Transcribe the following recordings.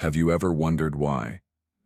Have you ever wondered why?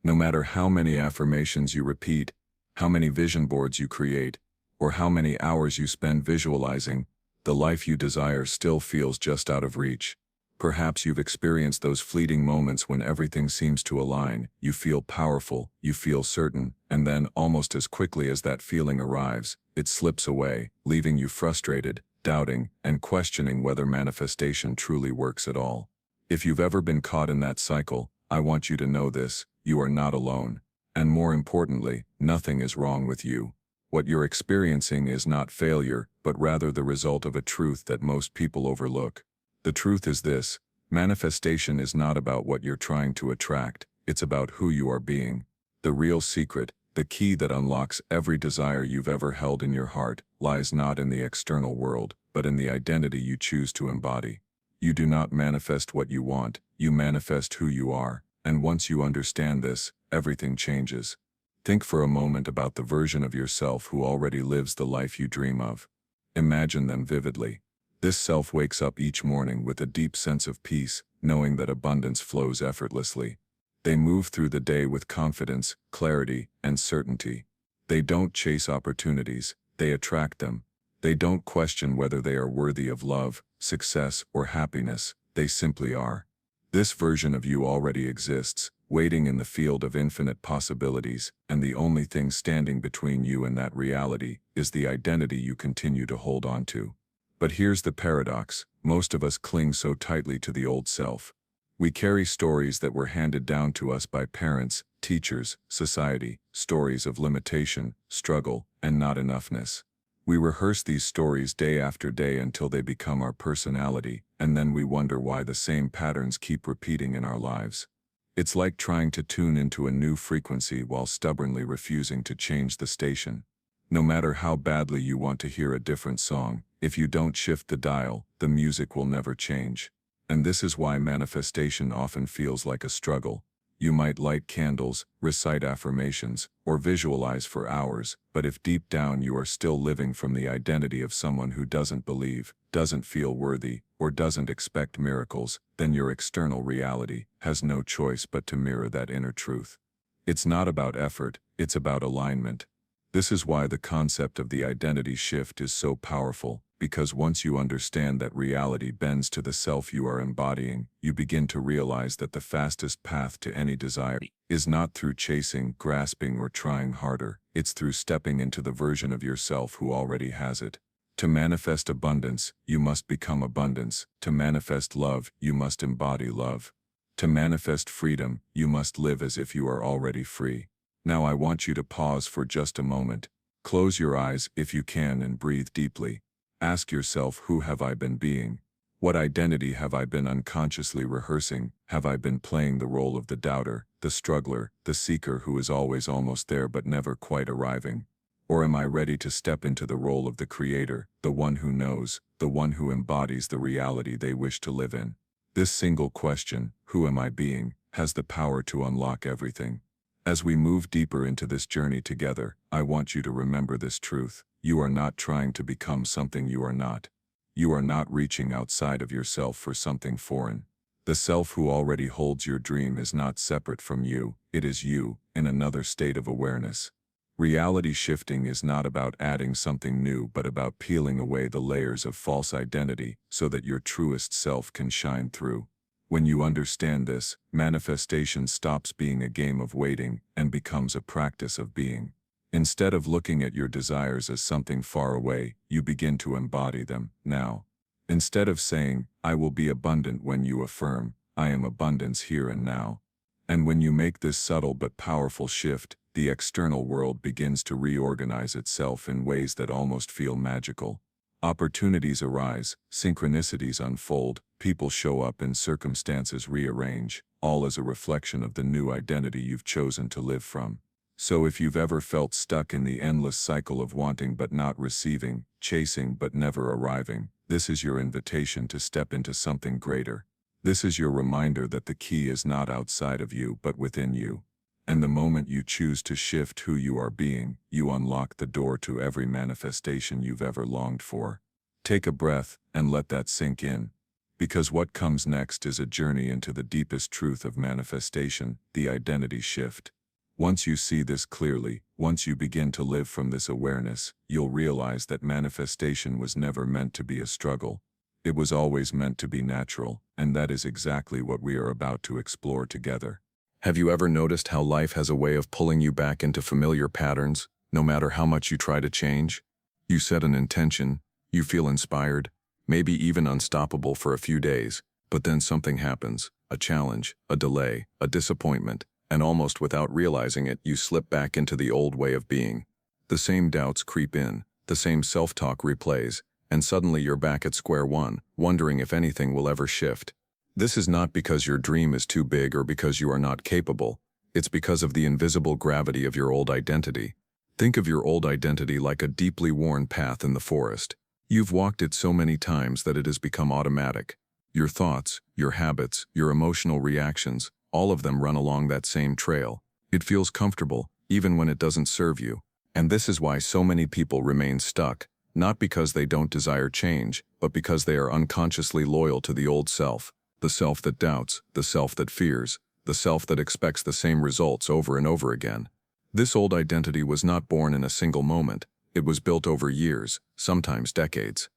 No matter how many affirmations you repeat, how many vision boards you create, or how many hours you spend visualizing, the life you desire still feels just out of reach. Perhaps you've experienced those fleeting moments when everything seems to align, you feel powerful, you feel certain, and then, almost as quickly as that feeling arrives, it slips away, leaving you frustrated, doubting, and questioning whether manifestation truly works at all. If you've ever been caught in that cycle, I want you to know this: you are not alone. And more importantly, nothing is wrong with you. What you're experiencing is not failure, but rather the result of a truth that most people overlook. The truth is this: manifestation is not about what you're trying to attract, it's about who you are being. The real secret, the key that unlocks every desire you've ever held in your heart, lies not in the external world, but in the identity you choose to embody. You do not manifest what you want, you manifest who you are, and once you understand this, everything changes. Think for a moment about the version of yourself who already lives the life you dream of. Imagine them vividly. This self wakes up each morning with a deep sense of peace, knowing that abundance flows effortlessly. They move through the day with confidence, clarity, and certainty. They don't chase opportunities, they attract them. They don't question whether they are worthy of love, success, or happiness, they simply are. This version of you already exists, waiting in the field of infinite possibilities, and the only thing standing between you and that reality is the identity you continue to hold on to. But here's the paradox: most of us cling so tightly to the old self. We carry stories that were handed down to us by parents, teachers, society, stories of limitation, struggle, and not enoughness. We rehearse these stories day after day until they become our personality, and then we wonder why the same patterns keep repeating in our lives. It's like trying to tune into a new frequency while stubbornly refusing to change the station. No matter how badly you want to hear a different song, if you don't shift the dial, the music will never change. And this is why manifestation often feels like a struggle. You might light candles, recite affirmations, or visualize for hours, but if deep down you are still living from the identity of someone who doesn't believe, doesn't feel worthy, or doesn't expect miracles, then your external reality has no choice but to mirror that inner truth. It's not about effort, it's about alignment. This is why the concept of the identity shift is so powerful, because once you understand that reality bends to the self you are embodying, you begin to realize that the fastest path to any desire is not through chasing, grasping, or trying harder, it's through stepping into the version of yourself who already has it. To manifest abundance, you must become abundance. To manifest love, you must embody love. To manifest freedom, you must live as if you are already free. Now I want you to pause for just a moment. Close your eyes if you can and breathe deeply. Ask yourself, who have I been being? What identity have I been unconsciously rehearsing? Have I been playing the role of the doubter, the struggler, the seeker who is always almost there but never quite arriving? Or am I ready to step into the role of the creator, the one who knows, the one who embodies the reality they wish to live in? This single question, who am I being, has the power to unlock everything. As we move deeper into this journey together, I want you to remember this truth: you are not trying to become something you are not. You are not reaching outside of yourself for something foreign. The self who already holds your dream is not separate from you, it is you, in another state of awareness. Reality shifting is not about adding something new but about peeling away the layers of false identity so that your truest self can shine through. When you understand this, manifestation stops being a game of waiting and becomes a practice of being. Instead of looking at your desires as something far away, you begin to embody them now. Instead of saying, "I will be abundant," when you affirm, "I am abundance here and now." And when you make this subtle but powerful shift, the external world begins to reorganize itself in ways that almost feel magical. Opportunities arise, synchronicities unfold, people show up and circumstances rearrange, all as a reflection of the new identity you've chosen to live from. So if you've ever felt stuck in the endless cycle of wanting but not receiving, chasing but never arriving, this is your invitation to step into something greater. This is your reminder that the key is not outside of you but within you. And the moment you choose to shift who you are being, you unlock the door to every manifestation you've ever longed for. Take a breath and let that sink in. Because what comes next is a journey into the deepest truth of manifestation, the identity shift. Once you see this clearly, once you begin to live from this awareness, you'll realize that manifestation was never meant to be a struggle. It was always meant to be natural, and that is exactly what we are about to explore together. Have you ever noticed how life has a way of pulling you back into familiar patterns, no matter how much you try to change? You set an intention, you feel inspired, maybe even unstoppable for a few days, but then something happens, a challenge, a delay, a disappointment, and almost without realizing it, you slip back into the old way of being. The same doubts creep in, the same self-talk replays, and suddenly you're back at square one, wondering if anything will ever shift. This is not because your dream is too big or because you are not capable. It's because of the invisible gravity of your old identity. Think of your old identity like a deeply worn path in the forest. You've walked it so many times that it has become automatic. Your thoughts, your habits, your emotional reactions, all of them run along that same trail. It feels comfortable, even when it doesn't serve you. And this is why so many people remain stuck, not because they don't desire change, but because they are unconsciously loyal to the old self. The self that doubts, the self that fears, the self that expects the same results over and over again. This old identity was not born in a single moment. It was built over years, sometimes decades.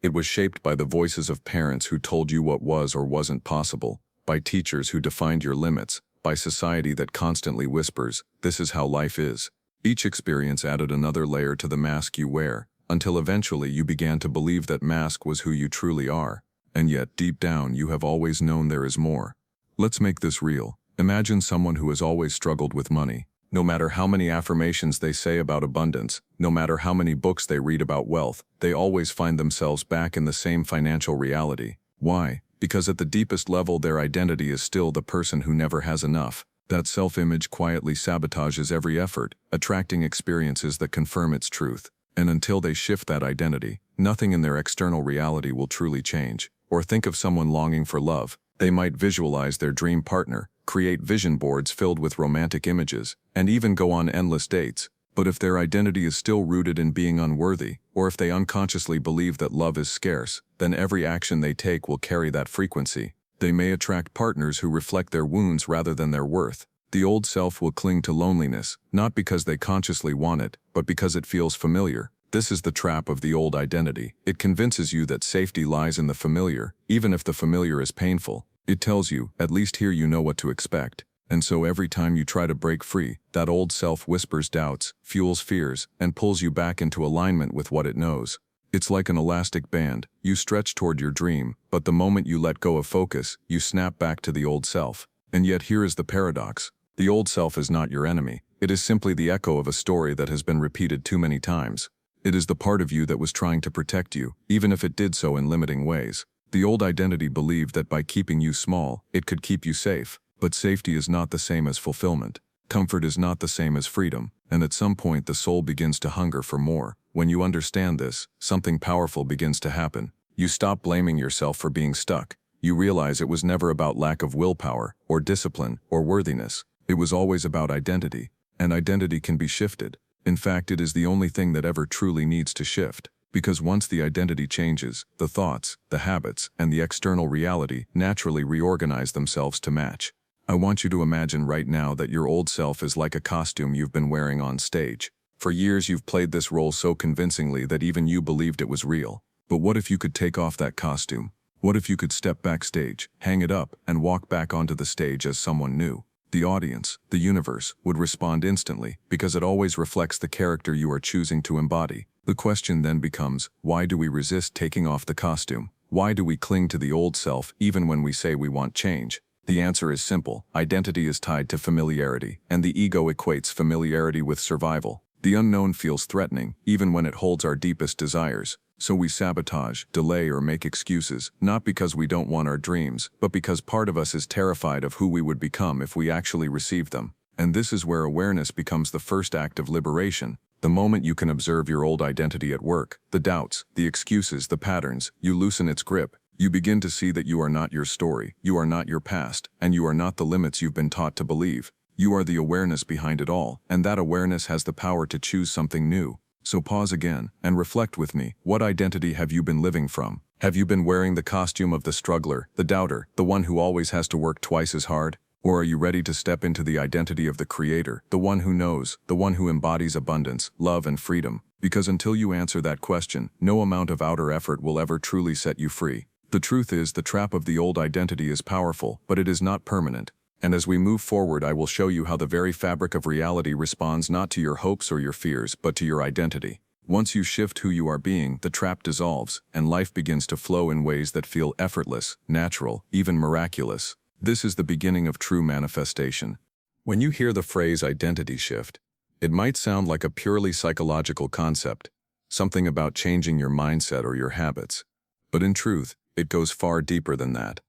It was shaped by the voices of parents who told you what was or wasn't possible, by teachers who defined your limits, by society that constantly whispers, "This is how life is." Each experience added another layer to the mask you wear, until eventually you began to believe that mask was who you truly are. And yet, deep down, you have always known there is more. Let's make this real. Imagine someone who has always struggled with money. No matter how many affirmations they say about abundance, no matter how many books they read about wealth, they always find themselves back in the same financial reality. Why? Because at the deepest level their identity is still the person who never has enough. That self-image quietly sabotages every effort, attracting experiences that confirm its truth. And until they shift that identity, nothing in their external reality will truly change. Or think of someone longing for love. They might visualize their dream partner, create vision boards filled with romantic images, and even go on endless dates. But if their identity is still rooted in being unworthy, or if they unconsciously believe that love is scarce, then every action they take will carry that frequency. They may attract partners who reflect their wounds rather than their worth. The old self will cling to loneliness, not because they consciously want it, but because it feels familiar. This is the trap of the old identity. It convinces you that safety lies in the familiar, even if the familiar is painful. It tells you, at least here you know what to expect. And so every time you try to break free, that old self whispers doubts, fuels fears, and pulls you back into alignment with what it knows. It's like an elastic band. You stretch toward your dream, but the moment you let go of focus, you snap back to the old self. And yet here is the paradox. The old self is not your enemy. It is simply the echo of a story that has been repeated too many times. It is the part of you that was trying to protect you, even if it did so in limiting ways. The old identity believed that by keeping you small, it could keep you safe. But safety is not the same as fulfillment. Comfort is not the same as freedom. And at some point the soul begins to hunger for more. When you understand this, something powerful begins to happen. You stop blaming yourself for being stuck. You realize it was never about lack of willpower, or discipline, or worthiness. It was always about identity. And identity can be shifted. In fact, it is the only thing that ever truly needs to shift. Because once the identity changes, the thoughts, the habits, and the external reality naturally reorganize themselves to match. I want you to imagine right now that your old self is like a costume you've been wearing on stage. For years you've played this role so convincingly that even you believed it was real. But what if you could take off that costume? What if you could step backstage, hang it up, and walk back onto the stage as someone new? The audience, the universe, would respond instantly, because it always reflects the character you are choosing to embody. The question then becomes, why do we resist taking off the costume? Why do we cling to the old self even when we say we want change? The answer is simple. Identity is tied to familiarity, and the ego equates familiarity with survival. The unknown feels threatening, even when it holds our deepest desires. So we sabotage, delay, or make excuses, not because we don't want our dreams, but because part of us is terrified of who we would become if we actually received them. And this is where awareness becomes the first act of liberation. The moment you can observe your old identity at work, the doubts, the excuses, the patterns, you loosen its grip. You begin to see that you are not your story, you are not your past, and you are not the limits you've been taught to believe. You are the awareness behind it all, and that awareness has the power to choose something new. So pause again, and reflect with me. What identity have you been living from? Have you been wearing the costume of the struggler, the doubter, the one who always has to work twice as hard? Or are you ready to step into the identity of the creator, the one who knows, the one who embodies abundance, love, and freedom? Because until you answer that question, no amount of outer effort will ever truly set you free. The truth is, the trap of the old identity is powerful, but it is not permanent. And as we move forward, I will show you how the very fabric of reality responds not to your hopes or your fears, but to your identity. Once you shift who you are being, the trap dissolves, and life begins to flow in ways that feel effortless, natural, even miraculous. This is the beginning of true manifestation. When you hear the phrase identity shift, it might sound like a purely psychological concept, something about changing your mindset or your habits. But in truth, it goes far deeper than that.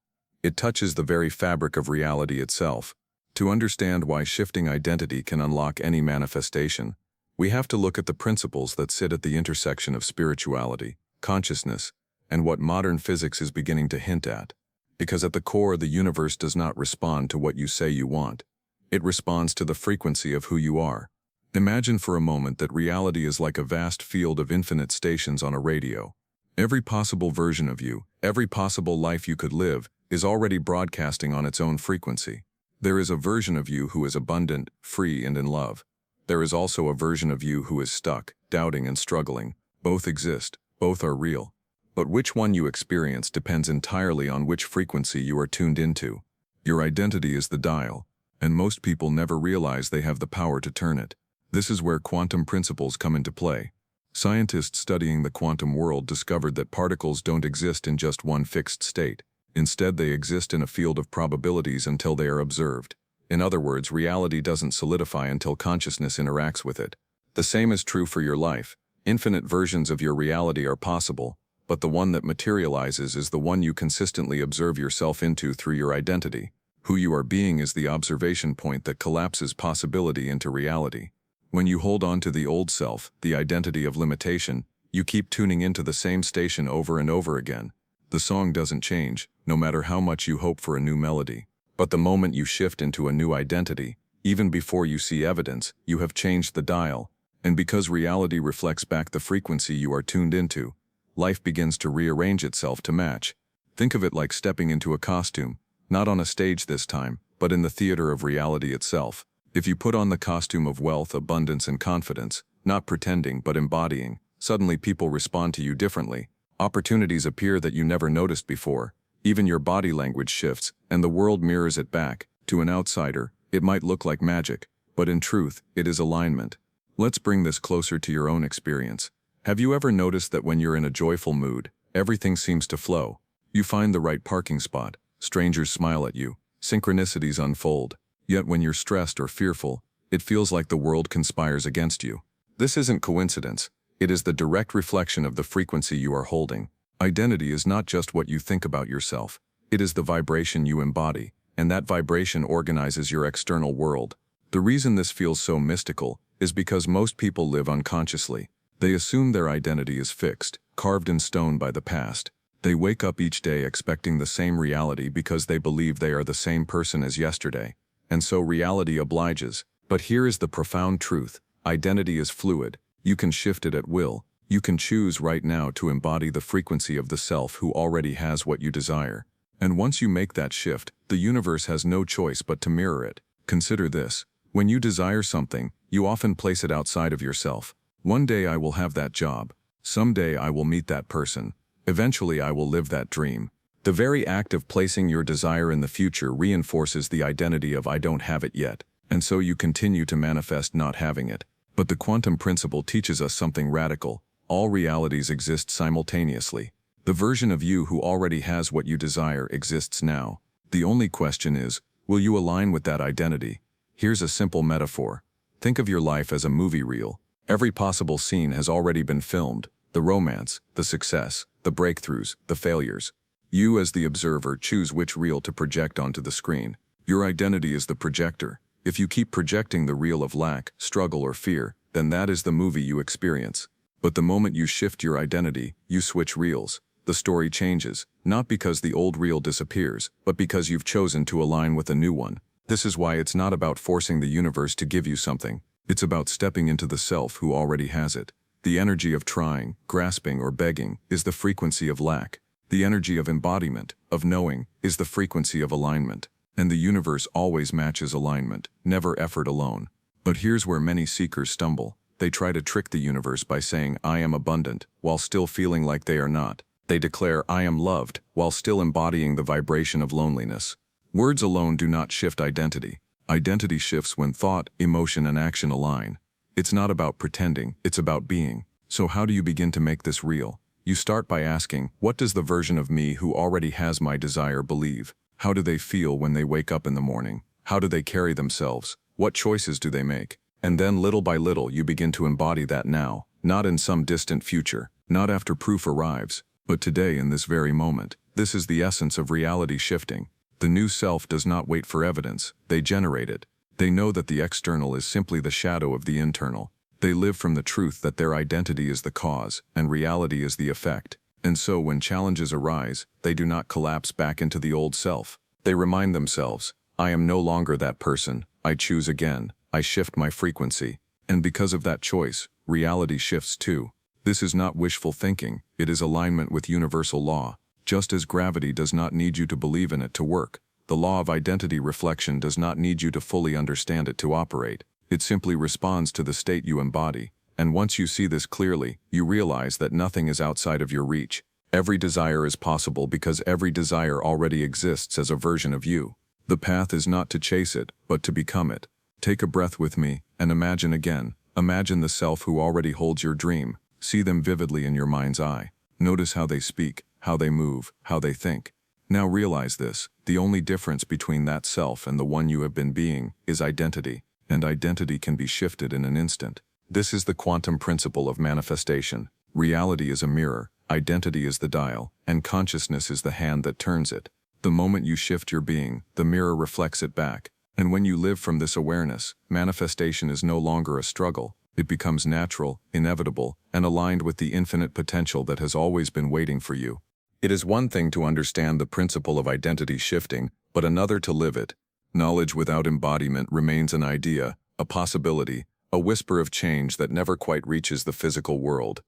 It touches the very fabric of reality itself. To understand why shifting identity can unlock any manifestation, we have to look at the principles that sit at the intersection of spirituality, consciousness, and what modern physics is beginning to hint at. Because at the core, the universe does not respond to what you say you want. It responds to the frequency of who you are. Imagine for a moment that reality is like a vast field of infinite stations on a radio. Every possible version of you, every possible life you could live, is already broadcasting on its own frequency. There is a version of you who is abundant, free, and in love. There is also a version of you who is stuck, doubting, and struggling. Both exist, both are real. But which one you experience depends entirely on which frequency you are tuned into. Your identity is the dial, and most people never realize they have the power to turn it. This is where quantum principles come into play. Scientists studying the quantum world discovered that particles don't exist in just one fixed state. Instead, they exist in a field of probabilities until they are observed. In other words, reality doesn't solidify until consciousness interacts with it. The same is true for your life. Infinite versions of your reality are possible, but the one that materializes is the one you consistently observe yourself into through your identity. Who you are being is the observation point that collapses possibility into reality. When you hold on to the old self, the identity of limitation, you keep tuning into the same station over and over again. The song doesn't change, no matter how much you hope for a new melody. But the moment you shift into a new identity, even before you see evidence, you have changed the dial. And because reality reflects back the frequency you are tuned into, life begins to rearrange itself to match. Think of it like stepping into a costume, not on a stage this time, but in the theater of reality itself. If you put on the costume of wealth, abundance, and confidence, not pretending but embodying, suddenly people respond to you differently. Opportunities appear that you never noticed before. Even your body language shifts, and the world mirrors it back. To an outsider, it might look like magic, but in truth, it is alignment. Let's bring this closer to your own experience. Have you ever noticed that when you're in a joyful mood, everything seems to flow? You find the right parking spot, strangers smile at you, synchronicities unfold. Yet when you're stressed or fearful, it feels like the world conspires against you. This isn't coincidence. It is the direct reflection of the frequency you are holding. Identity is not just what you think about yourself. It is the vibration you embody, and that vibration organizes your external world. The reason this feels so mystical is because most people live unconsciously. They assume their identity is fixed, carved in stone by the past. They wake up each day expecting the same reality because they believe they are the same person as yesterday. And so reality obliges. But here is the profound truth. Identity is fluid. You can shift it at will. You can choose right now to embody the frequency of the self who already has what you desire. And once you make that shift, the universe has no choice but to mirror it. Consider this. When you desire something, you often place it outside of yourself. One day I will have that job. Someday I will meet that person. Eventually I will live that dream. The very act of placing your desire in the future reinforces the identity of I don't have it yet. And so you continue to manifest not having it. But the quantum principle teaches us something radical. All realities exist simultaneously. The version of you who already has what you desire exists now. The only question is, will you align with that identity? Here's a simple metaphor. Think of your life as a movie reel. Every possible scene has already been filmed. The romance, the success, the breakthroughs, the failures. You as the observer choose which reel to project onto the screen. Your identity is the projector. If you keep projecting the reel of lack, struggle, or fear, then that is the movie you experience. But the moment you shift your identity, you switch reels. The story changes, not because the old reel disappears, but because you've chosen to align with a new one. This is why it's not about forcing the universe to give you something. It's about stepping into the self who already has it. The energy of trying, grasping, or begging is the frequency of lack. The energy of embodiment, of knowing, is the frequency of alignment. And the universe always matches alignment, never effort alone. But here's where many seekers stumble. They try to trick the universe by saying, I am abundant, while still feeling like they are not. They declare, I am loved, while still embodying the vibration of loneliness. Words alone do not shift identity. Identity shifts when thought, emotion, and action align. It's not about pretending, it's about being. So how do you begin to make this real? You start by asking, what does the version of me who already has my desire believe? How do they feel when they wake up in the morning? How do they carry themselves? What choices do they make? And then little by little you begin to embody that now, not in some distant future, not after proof arrives, but today in this very moment. This is the essence of reality shifting. The new self does not wait for evidence, they generate it. They know that the external is simply the shadow of the internal. They live from the truth that their identity is the cause, and reality is the effect. And so when challenges arise, they do not collapse back into the old self. They remind themselves, I am no longer that person, I choose again, I shift my frequency. And because of that choice, reality shifts too. This is not wishful thinking, it is alignment with universal law. Just as gravity does not need you to believe in it to work, the law of identity reflection does not need you to fully understand it to operate. It simply responds to the state you embody. And once you see this clearly, you realize that nothing is outside of your reach. Every desire is possible because every desire already exists as a version of you. The path is not to chase it, but to become it. Take a breath with me, and imagine again. Imagine the self who already holds your dream. See them vividly in your mind's eye. Notice how they speak, how they move, how they think. Now realize this, the only difference between that self and the one you have been being is identity, and identity can be shifted in an instant. This is the quantum principle of manifestation. Reality is a mirror, identity is the dial, and consciousness is the hand that turns it. The moment you shift your being, the mirror reflects it back. And when you live from this awareness, manifestation is no longer a struggle. It becomes natural, inevitable, and aligned with the infinite potential that has always been waiting for you. It is one thing to understand the principle of identity shifting, but another to live it. Knowledge without embodiment remains an idea, a possibility, a whisper of change that never quite reaches the physical world.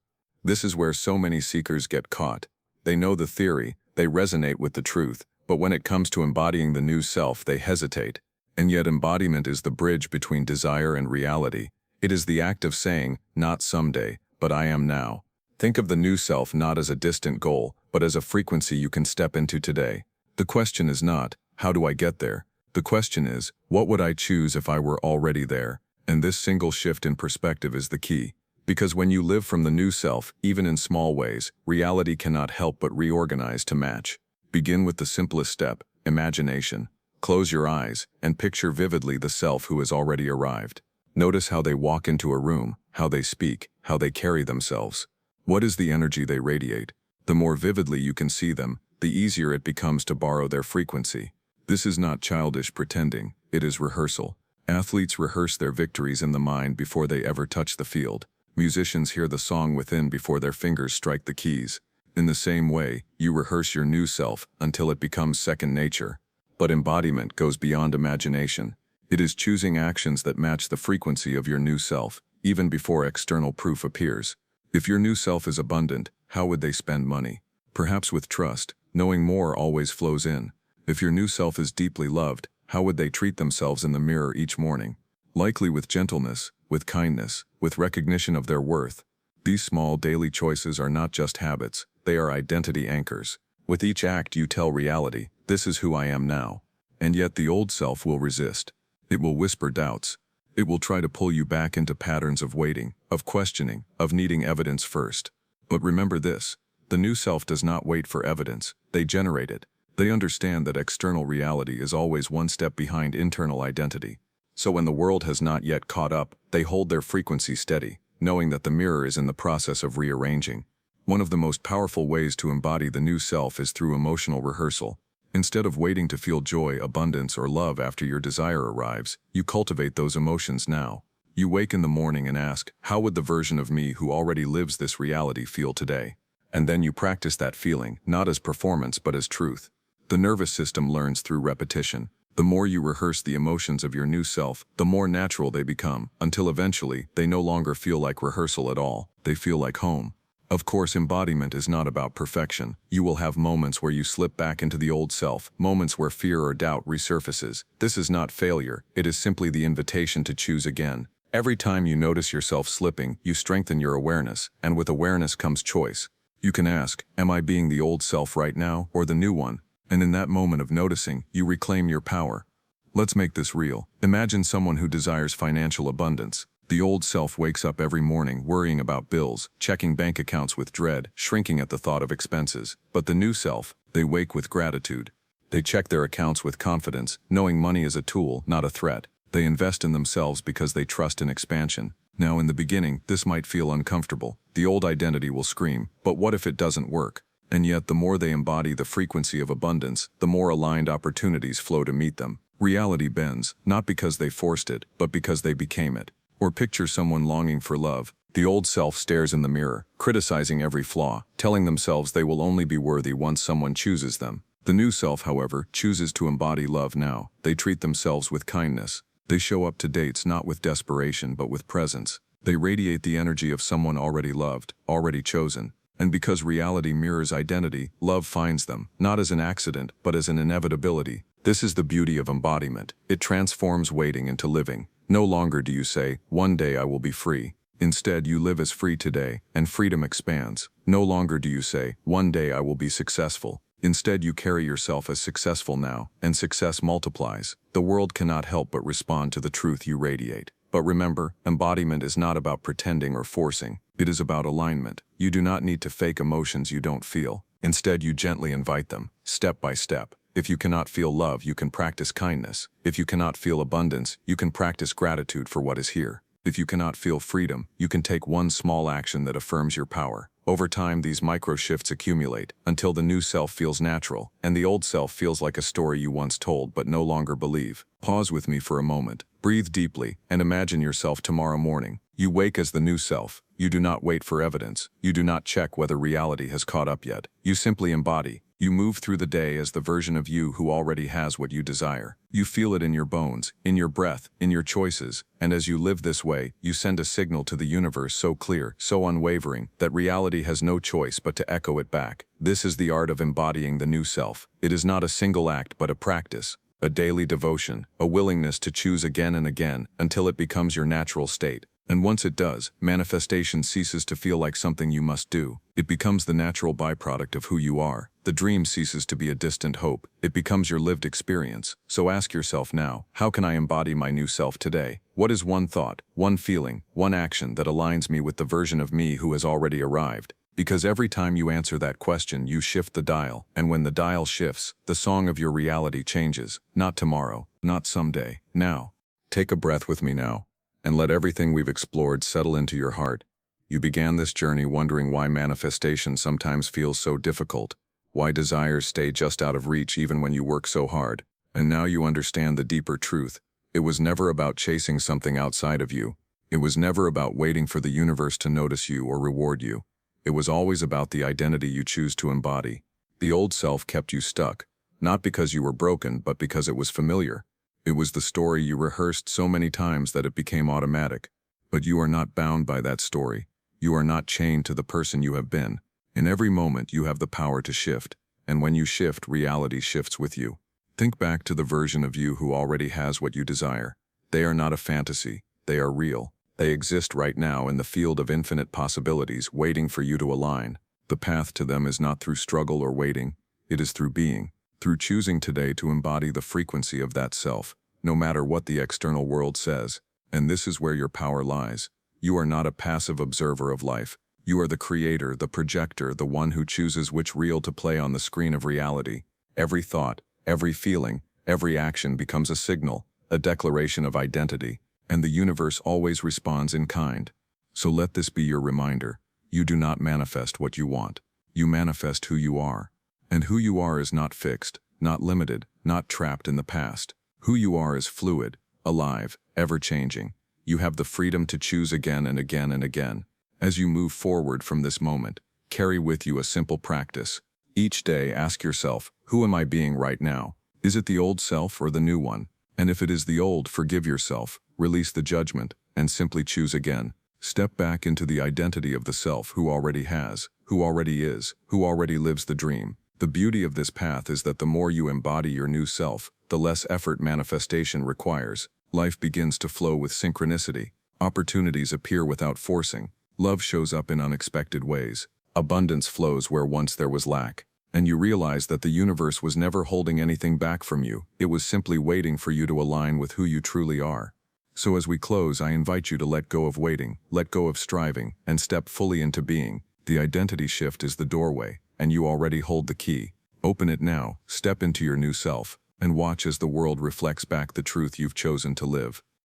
This is where so many seekers get caught. They know the theory, they resonate with the truth, but when it comes to embodying the new self, they hesitate. And yet embodiment is the bridge between desire and reality. It is the act of saying, not someday, but I am now. Think of the new self not as a distant goal, but as a frequency you can step into today. The question is not, how do I get there? The question is, what would I choose if I were already there? And this single shift in perspective is the key. Because when you live from the new self, even in small ways, reality cannot help but reorganize to match. Begin with the simplest step, imagination. Close your eyes, and picture vividly the self who has already arrived. Notice how they walk into a room, how they speak, how they carry themselves. What is the energy they radiate? The more vividly you can see them, the easier it becomes to borrow their frequency. This is not childish pretending, it is rehearsal. Athletes rehearse their victories in the mind before they ever touch the field. Musicians hear the song within before their fingers strike the keys. In the same way, you rehearse your new self until it becomes second nature. But embodiment goes beyond imagination. It is choosing actions that match the frequency of your new self, even before external proof appears. If your new self is abundant, how would they spend money? Perhaps with trust, knowing more always flows in. If your new self is deeply loved, how would they treat themselves in the mirror each morning? Likely with gentleness, with kindness, with recognition of their worth. These small daily choices are not just habits, they are identity anchors. With each act you tell reality, this is who I am now. And yet the old self will resist. It will whisper doubts. It will try to pull you back into patterns of waiting, of questioning, of needing evidence first. But remember this, the new self does not wait for evidence, they generate it. They understand that external reality is always one step behind internal identity. So when the world has not yet caught up, they hold their frequency steady, knowing that the mirror is in the process of rearranging. One of the most powerful ways to embody the new self is through emotional rehearsal. Instead of waiting to feel joy, abundance, or love after your desire arrives, you cultivate those emotions now. You wake in the morning and ask, how would the version of me who already lives this reality feel today? And then you practice that feeling, not as performance but as truth. The nervous system learns through repetition. The more you rehearse the emotions of your new self, the more natural they become, until eventually, they no longer feel like rehearsal at all, they feel like home. Of course, embodiment is not about perfection. You will have moments where you slip back into the old self, moments where fear or doubt resurfaces. This is not failure, it is simply the invitation to choose again. Every time you notice yourself slipping, you strengthen your awareness, and with awareness comes choice. You can ask, am I being the old self right now, or the new one? And in that moment of noticing, you reclaim your power. Let's make this real. Imagine someone who desires financial abundance. The old self wakes up every morning worrying about bills, checking bank accounts with dread, shrinking at the thought of expenses. But the new self, they wake with gratitude. They check their accounts with confidence, knowing money is a tool, not a threat. They invest in themselves because they trust in expansion. Now in the beginning, this might feel uncomfortable. The old identity will scream, but what if it doesn't work? And yet the more they embody the frequency of abundance, the more aligned opportunities flow to meet them. Reality bends, not because they forced it, but because they became it. Or picture someone longing for love. The old self stares in the mirror, criticizing every flaw, telling themselves they will only be worthy once someone chooses them. The new self, however, chooses to embody love now. They treat themselves with kindness. They show up to dates not with desperation but with presence. They radiate the energy of someone already loved, already chosen. And because reality mirrors identity, love finds them, not as an accident, but as an inevitability. This is the beauty of embodiment. It transforms waiting into living. No longer do you say, one day I will be free. Instead, you live as free today, and freedom expands. No longer do you say, one day I will be successful. Instead, you carry yourself as successful now, and success multiplies. The world cannot help but respond to the truth you radiate. But remember, embodiment is not about pretending or forcing. It is about alignment. You do not need to fake emotions you don't feel. Instead, you gently invite them, step by step. If you cannot feel love, you can practice kindness. If you cannot feel abundance, you can practice gratitude for what is here. If you cannot feel freedom, you can take one small action that affirms your power. Over time, these micro shifts accumulate until the new self feels natural, and the old self feels like a story you once told but no longer believe. Pause with me for a moment. Breathe deeply, and imagine yourself tomorrow morning. You wake as the new self. You do not wait for evidence. You do not check whether reality has caught up yet. You simply embody. You move through the day as the version of you who already has what you desire. You feel it in your bones, in your breath, in your choices, and as you live this way, you send a signal to the universe so clear, so unwavering, that reality has no choice but to echo it back. This is the art of embodying the new self. It is not a single act but a practice, a daily devotion, a willingness to choose again and again until it becomes your natural state. And once it does, manifestation ceases to feel like something you must do. It becomes the natural byproduct of who you are. The dream ceases to be a distant hope. It becomes your lived experience. So ask yourself now, how can I embody my new self today? What is one thought, one feeling, one action that aligns me with the version of me who has already arrived? Because every time you answer that question, you shift the dial. And when the dial shifts, the song of your reality changes. Not tomorrow, not someday, now. Take a breath with me now, and let everything we've explored settle into your heart. You began this journey wondering why manifestation sometimes feels so difficult, why desires stay just out of reach even when you work so hard. And now you understand the deeper truth. It was never about chasing something outside of you. It was never about waiting for the universe to notice you or reward you. It was always about the identity you choose to embody. The old self kept you stuck, not because you were broken, but because it was familiar. It was the story you rehearsed so many times that it became automatic. But you are not bound by that story. You are not chained to the person you have been. In every moment, you have the power to shift. And when you shift, reality shifts with you. Think back to the version of you who already has what you desire. They are not a fantasy. They are real. They exist right now in the field of infinite possibilities, waiting for you to align. The path to them is not through struggle or waiting. It is through being. Through choosing today to embody the frequency of that self, no matter what the external world says. And this is where your power lies. You are not a passive observer of life. You are the creator, the projector, the one who chooses which reel to play on the screen of reality. Every thought, every feeling, every action becomes a signal, a declaration of identity, and the universe always responds in kind. So let this be your reminder. You do not manifest what you want. You manifest who you are. And who you are is not fixed, not limited, not trapped in the past. Who you are is fluid, alive, ever-changing. You have the freedom to choose again and again and again. As you move forward from this moment, carry with you a simple practice. Each day, ask yourself, who am I being right now? Is it the old self or the new one? And if it is the old, forgive yourself, release the judgment, and simply choose again. Step back into the identity of the self who already has, who already is, who already lives the dream. The beauty of this path is that the more you embody your new self, the less effort manifestation requires. Life begins to flow with synchronicity. Opportunities appear without forcing. Love shows up in unexpected ways. Abundance flows where once there was lack. And you realize that the universe was never holding anything back from you. It was simply waiting for you to align with who you truly are. So as we close, I invite you to let go of waiting, let go of striving, and step fully into being. The identity shift is the doorway, and you already hold the key. Open it now, step into your new self, and watch as the world reflects back the truth you've chosen to live.